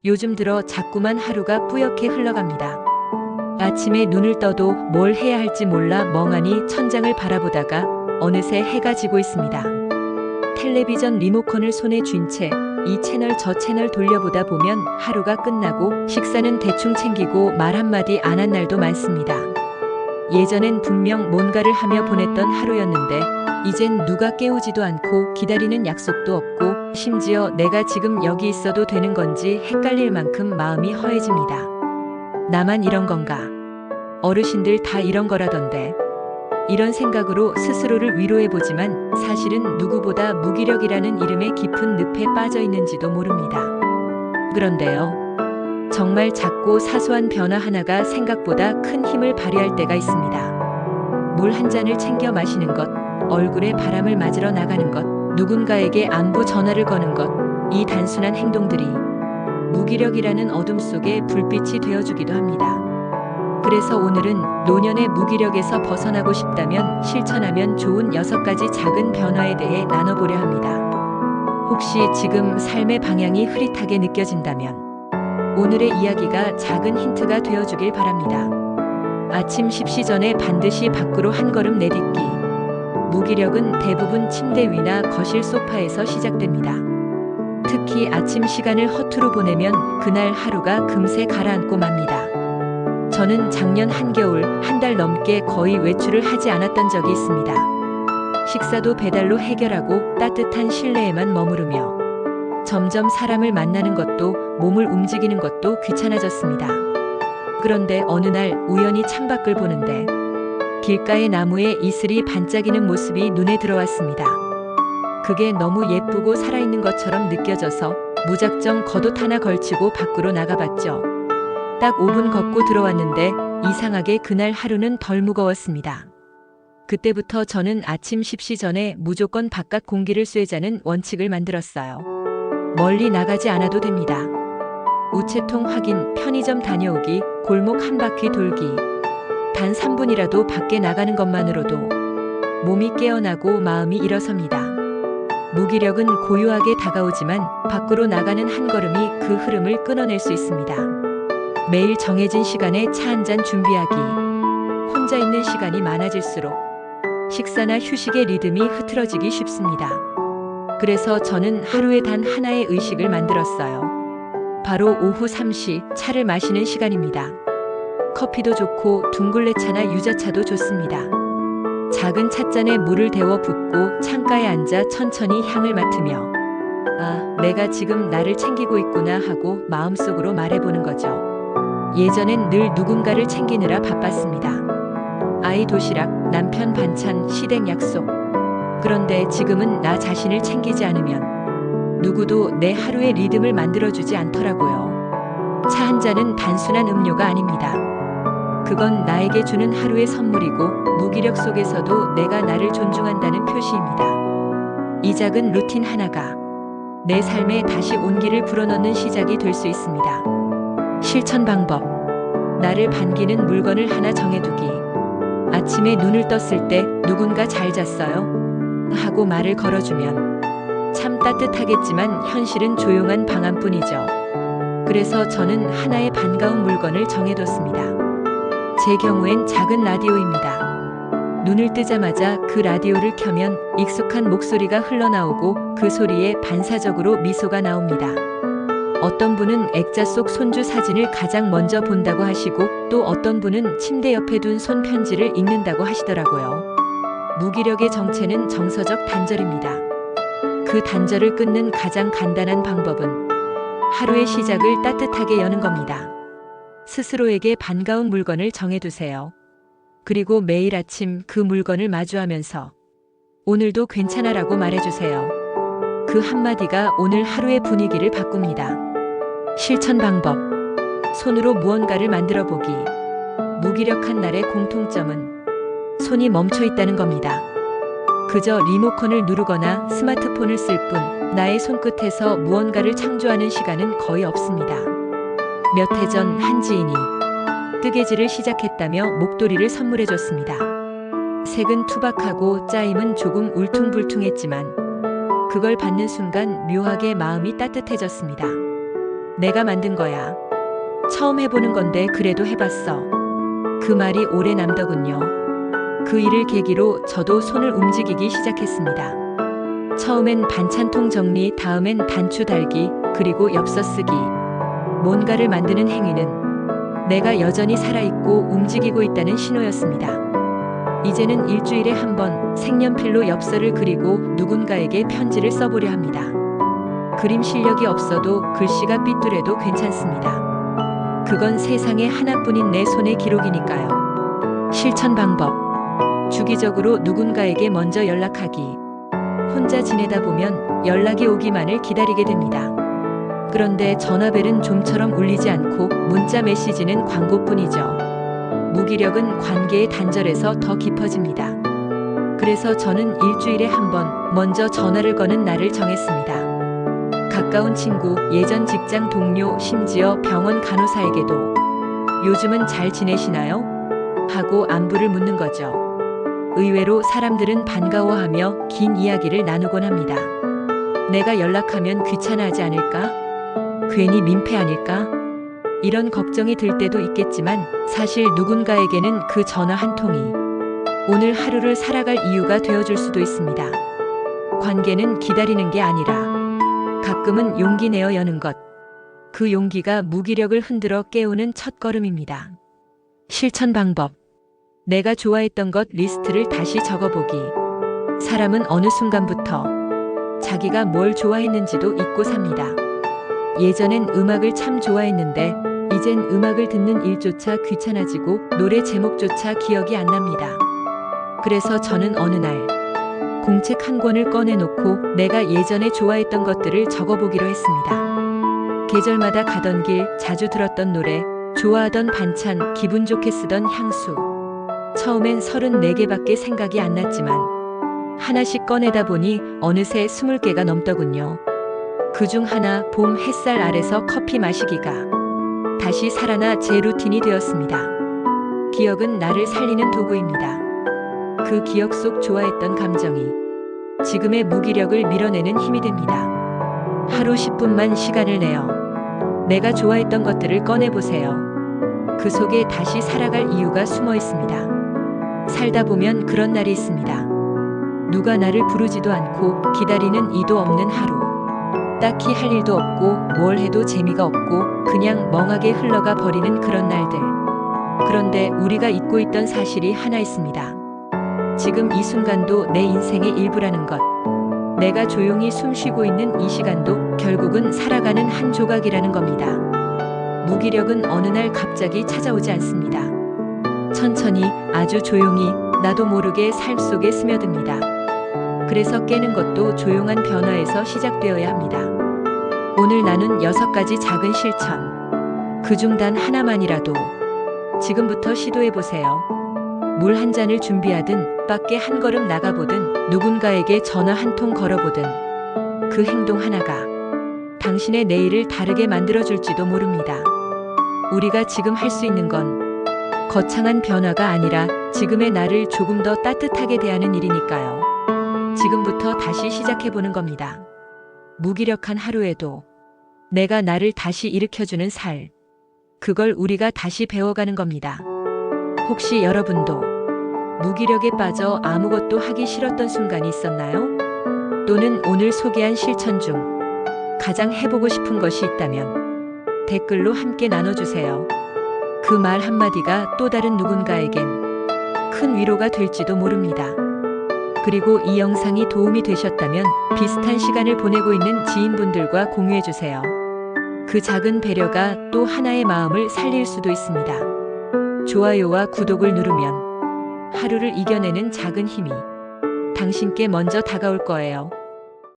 요즘 들어 자꾸만 하루가 뿌옇게 흘러갑니다. 아침에 눈을 떠도 뭘 해야 할지 몰라 멍하니 천장을 바라보다가 어느새 해가 지고 있습니다. 텔레비전 리모컨을 손에 쥔 채 이 채널 저 채널 돌려보다 보면 하루가 끝나고 식사는 대충 챙기고 말 한마디 안 한 날도 많습니다. 예전엔 분명 뭔가를 하며 보냈던 하루였는데 이젠 누가 깨우지도 않고 기다리는 약속도 없고 심지어 내가 지금 여기 있어도 되는 건지 헷갈릴 만큼 마음이 허해집니다. 나만 이런 건가? 어르신들 다 이런 거라던데. 이런 생각으로 스스로를 위로해보지만 사실은 누구보다 무기력이라는 이름의 깊은 늪에 빠져 있는지도 모릅니다. 그런데요. 정말 작고 사소한 변화 하나가 생각보다 큰 힘을 발휘할 때가 있습니다. 물 한 잔을 챙겨 마시는 것, 얼굴에 바람을 맞으러 나가는 것, 누군가에게 안부 전화를 거는 것, 이 단순한 행동들이 무기력이라는 어둠 속에 불빛이 되어주기도 합니다. 그래서 오늘은 노년의 무기력에서 벗어나고 싶다면 실천하면 좋은 6가지 작은 변화에 대해 나눠보려 합니다. 혹시 지금 삶의 방향이 흐릿하게 느껴진다면 오늘의 이야기가 작은 힌트가 되어주길 바랍니다. 아침 식시 전에 반드시 밖으로 한 걸음 내딛기. 무기력은 대부분 침대 위나 거실 소파에서 시작됩니다. 특히 아침 시간을 허투루 보내면 그날 하루가 금세 가라앉고 맙니다. 저는 작년 한겨울 1달 넘게 거의 외출을 하지 않았던 적이 있습니다. 식사도 배달로 해결하고 따뜻한 실내에만 머무르며 점점 사람을 만나는 것도 몸을 움직이는 것도 귀찮아졌습니다. 그런데 어느 날 우연히 창밖을 보는데 길가의 나무에 이슬이 반짝이는 모습이 눈에 들어왔습니다. 그게 너무 예쁘고 살아있는 것처럼 느껴져서 무작정 겉옷 하나 걸치고 밖으로 나가봤죠. 딱 5분 걷고 들어왔는데 이상하게 그날 하루는 덜 무거웠습니다. 그때부터 저는 아침 식시 전에 무조건 바깥 공기를 쐬자는 원칙을 만들었어요. 멀리 나가지 않아도 됩니다. 우체통 확인, 편의점 다녀오기, 골목 한 바퀴 돌기. 단 3분이라도 밖에 나가는 것만으로도 몸이 깨어나고 마음이 일어섭니다. 무기력은 고요하게 다가오지만 밖으로 나가는 한 걸음이 그 흐름을 끊어낼 수 있습니다. 매일 정해진 시간에 차 한 잔 준비하기. 혼자 있는 시간이 많아질수록 식사나 휴식의 리듬이 흐트러지기 쉽습니다. 그래서 저는 하루에 단 하나의 의식을 만들었어요. 바로 오후 3시 차를 마시는 시간입니다. 커피도 좋고 둥글레차나 유자차도 좋습니다. 작은 찻잔에 물을 데워 붓고 창가에 앉아 천천히 향을 맡으며 아, 내가 지금 나를 챙기고 있구나 하고 마음속으로 말해보는 거죠. 예전엔 늘 누군가를 챙기느라 바빴습니다. 아이 도시락, 남편 반찬, 시댁 약속. 그런데 지금은 나 자신을 챙기지 않으면 누구도 내 하루의 리듬을 만들어주지 않더라고요. 차 한 잔은 단순한 음료가 아닙니다. 그건 나에게 주는 하루의 선물이고 무기력 속에서도 내가 나를 존중한다는 표시입니다. 이 작은 루틴 하나가 내 삶에 다시 온기를 불어넣는 시작이 될 수 있습니다. 실천 방법. 나를 반기는 물건을 하나 정해두기. 아침에 눈을 떴을 때 누군가 잘 잤어요? 하고 말을 걸어주면 참 따뜻하겠지만 현실은 조용한 방안뿐이죠. 그래서 저는 하나의 반가운 물건을 정해뒀습니다. 제 경우엔 작은 라디오입니다. 눈을 뜨자마자 그 라디오를 켜면 익숙한 목소리가 흘러나오고 그 소리에 반사적으로 미소가 나옵니다. 어떤 분은 액자 속 손주 사진을 가장 먼저 본다고 하시고 또 어떤 분은 침대 옆에 둔 손편지를 읽는다고 하시더라고요. 무기력의 정체는 정서적 단절입니다. 그 단절을 끊는 가장 간단한 방법은 하루의 시작을 따뜻하게 여는 겁니다. 스스로에게 반가운 물건을 정해두세요. 그리고 매일 아침 그 물건을 마주하면서 오늘도 괜찮아라고 말해주세요. 그 한마디가 오늘 하루의 분위기를 바꿉니다. 실천 방법. 손으로 무언가를 만들어 보기. 무기력한 날의 공통점은 손이 멈춰 있다는 겁니다. 그저 리모컨을 누르거나 스마트폰을 쓸 뿐 나의 손끝에서 무언가를 창조하는 시간은 거의 없습니다. 몇 해 전 한 지인이 뜨개질을 시작했다며 목도리를 선물해줬습니다. 색은 투박하고 짜임은 조금 울퉁불퉁했지만 그걸 받는 순간 묘하게 마음이 따뜻해졌습니다. 내가 만든 거야. 처음 해보는 건데 그래도 해봤어. 그 말이 오래 남더군요. 그 일을 계기로 저도 손을 움직이기 시작했습니다. 처음엔 반찬통 정리, 다음엔 단추 달기, 그리고 엽서 쓰기. 뭔가를 만드는 행위는 내가 여전히 살아있고 움직이고 있다는 신호였습니다. 이제는 일주일에 한 번 색연필로 엽서를 그리고 누군가에게 편지를 써보려 합니다. 그림 실력이 없어도 글씨가 삐뚤해도 괜찮습니다. 그건 세상에 하나뿐인 내 손의 기록이니까요. 실천 방법. 주기적으로 누군가에게 먼저 연락하기. 혼자 지내다 보면 연락이 오기만을 기다리게 됩니다. 그런데 전화벨은 좀처럼 울리지 않고 문자 메시지는 광고뿐이죠. 무기력은 관계의 단절에서 더 깊어집니다. 그래서 저는 일주일에 한 번 먼저 전화를 거는 날을 정했습니다. 가까운 친구, 예전 직장 동료, 심지어 병원 간호사에게도 요즘은 잘 지내시나요? 하고 안부를 묻는 거죠. 의외로 사람들은 반가워하며 긴 이야기를 나누곤 합니다. 내가 연락하면 귀찮아하지 않을까? 괜히 민폐 아닐까? 이런 걱정이 들 때도 있겠지만 사실 누군가에게는 그 전화 한 통이 오늘 하루를 살아갈 이유가 되어줄 수도 있습니다. 관계는 기다리는 게 아니라 가끔은 용기 내어 여는 것. 그 용기가 무기력을 흔들어 깨우는 첫걸음입니다. 실천 방법. 내가 좋아했던 것 리스트를 다시 적어보기. 사람은 어느 순간부터 자기가 뭘 좋아했는지도 잊고 삽니다. 예전엔 음악을 참 좋아했는데 이젠 음악을 듣는 일조차 귀찮아지고 노래 제목조차 기억이 안 납니다. 그래서 저는 어느 날 공책 한 권을 꺼내놓고 내가 예전에 좋아했던 것들을 적어보기로 했습니다. 계절마다 가던 길, 자주 들었던 노래, 좋아하던 반찬, 기분 좋게 쓰던 향수. 처음엔 34개밖에 생각이 안 났지만 하나씩 꺼내다 보니 어느새 20개가 넘더군요. 그중 하나, 봄 햇살 아래서 커피 마시기가 다시 살아나 제 루틴이 되었습니다. 기억은 나를 살리는 도구입니다. 그 기억 속 좋아했던 감정이 지금의 무기력을 밀어내는 힘이 됩니다. 하루 10분만 시간을 내어 내가 좋아했던 것들을 꺼내보세요. 그 속에 다시 살아갈 이유가 숨어 있습니다. 살다 보면 그런 날이 있습니다. 누가 나를 부르지도 않고 기다리는 이도 없는 하루. 딱히 할 일도 없고 뭘 해도 재미가 없고 그냥 멍하게 흘러가 버리는 그런 날들. 그런데 우리가 잊고 있던 사실이 하나 있습니다. 지금 이 순간도 내 인생의 일부라는 것. 내가 조용히 숨 쉬고 있는 이 시간도 결국은 살아가는 한 조각이라는 겁니다. 무기력은 어느 날 갑자기 찾아오지 않습니다. 천천히, 아주 조용히, 나도 모르게 삶 속에 스며듭니다. 그래서 깨는 것도 조용한 변화에서 시작되어야 합니다. 오늘 나눈 6가지 작은 실천. 그중 단 하나만이라도 지금부터 시도해보세요. 물 한 잔을 준비하든 밖에 한 걸음 나가보든 누군가에게 전화 한 통 걸어보든 그 행동 하나가 당신의 내일을 다르게 만들어줄지도 모릅니다. 우리가 지금 할 수 있는 건 거창한 변화가 아니라 지금의 나를 조금 더 따뜻하게 대하는 일이니까요. 지금부터 다시 시작해보는 겁니다. 무기력한 하루에도 내가 나를 다시 일으켜주는 살. 그걸 우리가 다시 배워가는 겁니다. 혹시 여러분도 무기력에 빠져 아무것도 하기 싫었던 순간이 있었나요? 또는 오늘 소개한 실천 중 가장 해보고 싶은 것이 있다면 댓글로 함께 나눠주세요. 그 말 한마디가 또 다른 누군가에겐 큰 위로가 될지도 모릅니다. 그리고 이 영상이 도움이 되셨다면 비슷한 시간을 보내고 있는 지인분들과 공유해주세요. 그 작은 배려가 또 하나의 마음을 살릴 수도 있습니다. 좋아요와 구독을 누르면 하루를 이겨내는 작은 힘이 당신께 먼저 다가올 거예요.